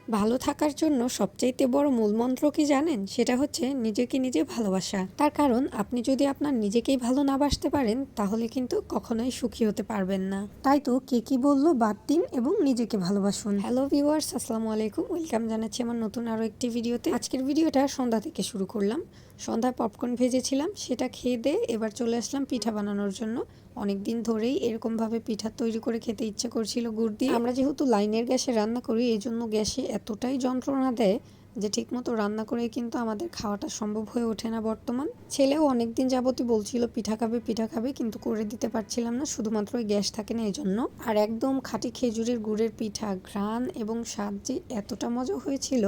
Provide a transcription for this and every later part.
ভালো থাকার জন্য সবচাইতে বড় মূলমন্ত্র কি জানেন? সেটা হচ্ছে নিজেকে নিজে ভালোবাসা। তার কারণ আপনি যদি আপনার নিজেকেই ভালো না বাসতে পারেন তাহলে কিন্তু কখনোই সুখী হতে পারবেন না। তাই তো কে কি বললো বাদ দিন এবং নিজেকে ভালোবাসুন। হ্যালো ভিউয়ার্স, আসসালামু আলাইকুম। ওয়েলকাম জানাচ্ছি আমার নতুন আরও একটি ভিডিওতে। আজকের ভিডিওটা সন্ধ্যা থেকে শুরু করলাম। সন্ধ্যায় পপকর্ন ভেজেছিলাম, সেটা খেয়ে দিয়ে এবার চলে আসলাম পিঠা বানানোর জন্য। অনেক দিন ধরেই এরকমভাবে পিঠা তৈরি করে খেতে ইচ্ছে করছিল গুড় দিয়ে। আমরা যেহেতু লাইনের গ্যাসে রান্না করি এই জন্য গ্যাসে এতটাই যন্ত্রণা দেয় যে ঠিকমতো রান্না করে কিন্তু আমাদের খাওয়াটা সম্ভব হয়ে ওঠে না বর্তমান। ছেলেও অনেকদিন যাবতই বলছিল পিঠা খাবে, কিন্তু করে দিতে পারছিলাম না, শুধুমাত্র ওই গ্যাস থাকে না এই জন্য। আর একদম খাঁটি খেজুরের গুড়ের পিঠা, ঘ্রাণ এবং স্বাদ যে এতটা মজা হয়েছিল,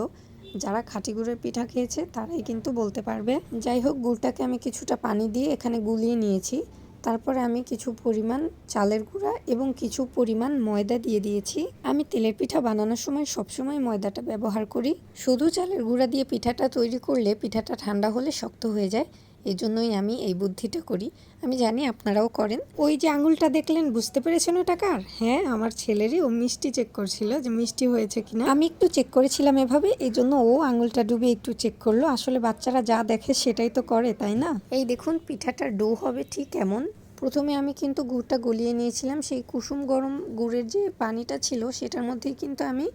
যারা খাঁটি গুড়ের পিঠা খেয়েছে তারাই কিন্তু বলতে পারবে। যাই হোক, গুড়টাকে আমি কিছুটা পানি দিয়ে এখানে গুলিয়ে নিয়েছি। তারপরে আমি কিছু পরিমাণ চালের গুঁড়া এবং কিছু পরিমাণ ময়দা দিয়ে দিয়েছি। আমি তেলের পিঠা বানানোর সময় সবসময় ময়দাটা ব্যবহার করি। শুধু চালের গুঁড়া দিয়ে পিঠাটা তৈরি করলে পিঠাটা ঠান্ডা হলে শক্ত হয়ে যায়, এই জন্যই আমি এই বুদ্ধিটা করি। আমি জানি আপনারাও করেন। ওই যে আঙুলটা দেখলেন, বুঝতে পেরেছেন ওটা কার? হ্যাঁ, আমার ছেলেরই। ও মিষ্টি চেক করছিল যে মিষ্টি হয়েছে কিনা। আমি একটু চেক করেছিলাম এভাবে, এই জন্য ও আঙুলটা ডুবে একটু চেক করলো। আসলে বাচ্চারা যা দেখে সেটাই তো করে, তাই না? এই দেখুন, পিঠাটার ডো হবে ঠিক এমন। প্রথমে আমি কিন্তু গুড়টা গলিয়ে নিয়েছিলাম। সেই কুসুম গরম গুড়ের যে পানিটা ছিল সেটার মধ্যেই কিন্তু আমি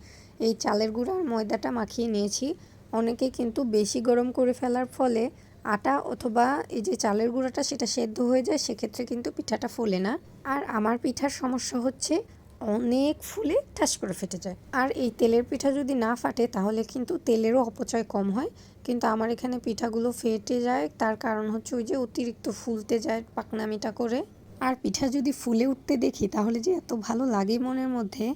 এই চালের গুঁড়া আর ময়দাটা মাখিয়ে নিয়েছি। অনেকে কিন্তু বেশি গরম করে ফেলার ফলে আটা অথবা এই যে চালের গুঁড়াটা সেটা সেদ্ধ হয়ে যায়, সেক্ষেত্রে কিন্তু পিঠাটা ফোলে না। আর আমার পিঠার সমস্যা হচ্ছে অনেক ফুলে ঠাস করে ফেটে যায়। আর এই তেলের পিঠা যদি না ফাটে তাহলে কিন্তু তেলেরও অপচয় কম হয়, কিন্তু আমার এখানে পিঠাগুলো ফেটে যায়। তার কারণ হচ্ছে ওই যে অতিরিক্ত ফুলতে যায় পাকনামিটা করে। আর পিঠা যদি ফুলে উঠতে দেখি তাহলে যে এত ভালো লাগে মনের মধ্যে।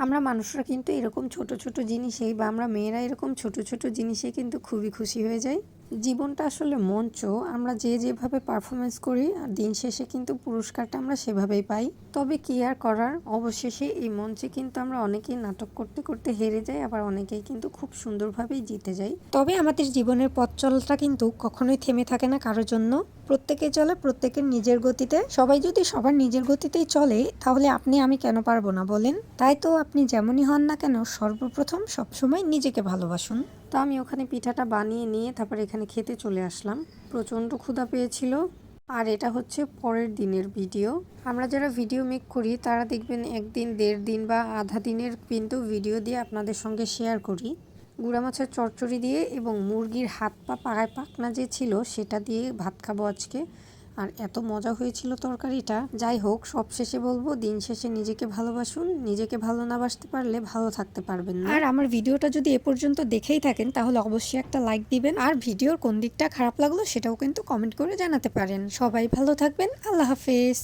আমরা মানুষরা কিন্তু এরকম ছোট ছোট জিনিসেই, বা আমরা মেয়েরা এরকম ছোট ছোট জিনিসে কিন্তু খুবই খুশি হয়ে যাই। জীবনটা আসলে মঞ্চ, আমরা যে যেভাবে পারফরমেন্স করি আর দিন শেষে কিন্তু পুরস্কারটা আমরা সেভাবেই পাই। তবে কি আর করার, অবশেষে এই মঞ্চে কিন্তু আমরা অনেকেই নাটক করতে করতে হেরে যাই, আবার অনেকেই কিন্তু খুব সুন্দরভাবেই জিতে যাই। তবে আমাদের জীবনের পথ চলাটা কিন্তু কখনোই থেমে থাকে না কারোর জন্য। প্রত্যেকে চলে প্রত্যেকের নিজের গতিতে। সবাই যদি সবার নিজের গতিতেই চলে তাহলে আপনি আমি কেন পারবো না বলেন? তাই তো আপনি যেমনই হন না কেন সর্বপ্রথম সবসময় নিজেকে ভালোবাসুন। তো আমি ওখানে পিঠাটা বানিয়ে নিয়ে তারপর এখানে খেতে চলে আসলাম। প্রচণ্ড ক্ষুধা পেয়েছিল। আর এটা হচ্ছে পরের দিনের ভিডিও। আমরা যারা ভিডিও মেক করি তারা দেখবেন একদিন, 1.5 দিন বা আধা দিনের কিন্তু ভিডিও দিয়ে আপনাদের সঙ্গে শেয়ার করি। গুঁড়া মাছের চচ্চড়ি দিয়ে এবং মুরগির হাত পা পাখনা যে ছিল সেটা দিয়ে ভাত খাবো আজকে। আর এত মজা হয়েছিল তরকারিটা। যাই হোক, সবশেষে বলবো, দিন শেষে নিজেকে ভালোবাসুন। নিজেকে ভালো না বাসতে পারলে ভালো থাকতে পারবেন না। আর আমার ভিডিওটা যদি এ পর্যন্ত দেখেই থাকেন তাহলে অবশ্যই একটা লাইক দিবেন। আর ভিডিওর কোন দিকটা খারাপ লাগলো সেটাও কিন্তু কমেন্ট করে জানাতে পারেন। সবাই ভালো থাকবেন। আল্লাহ হাফেজ।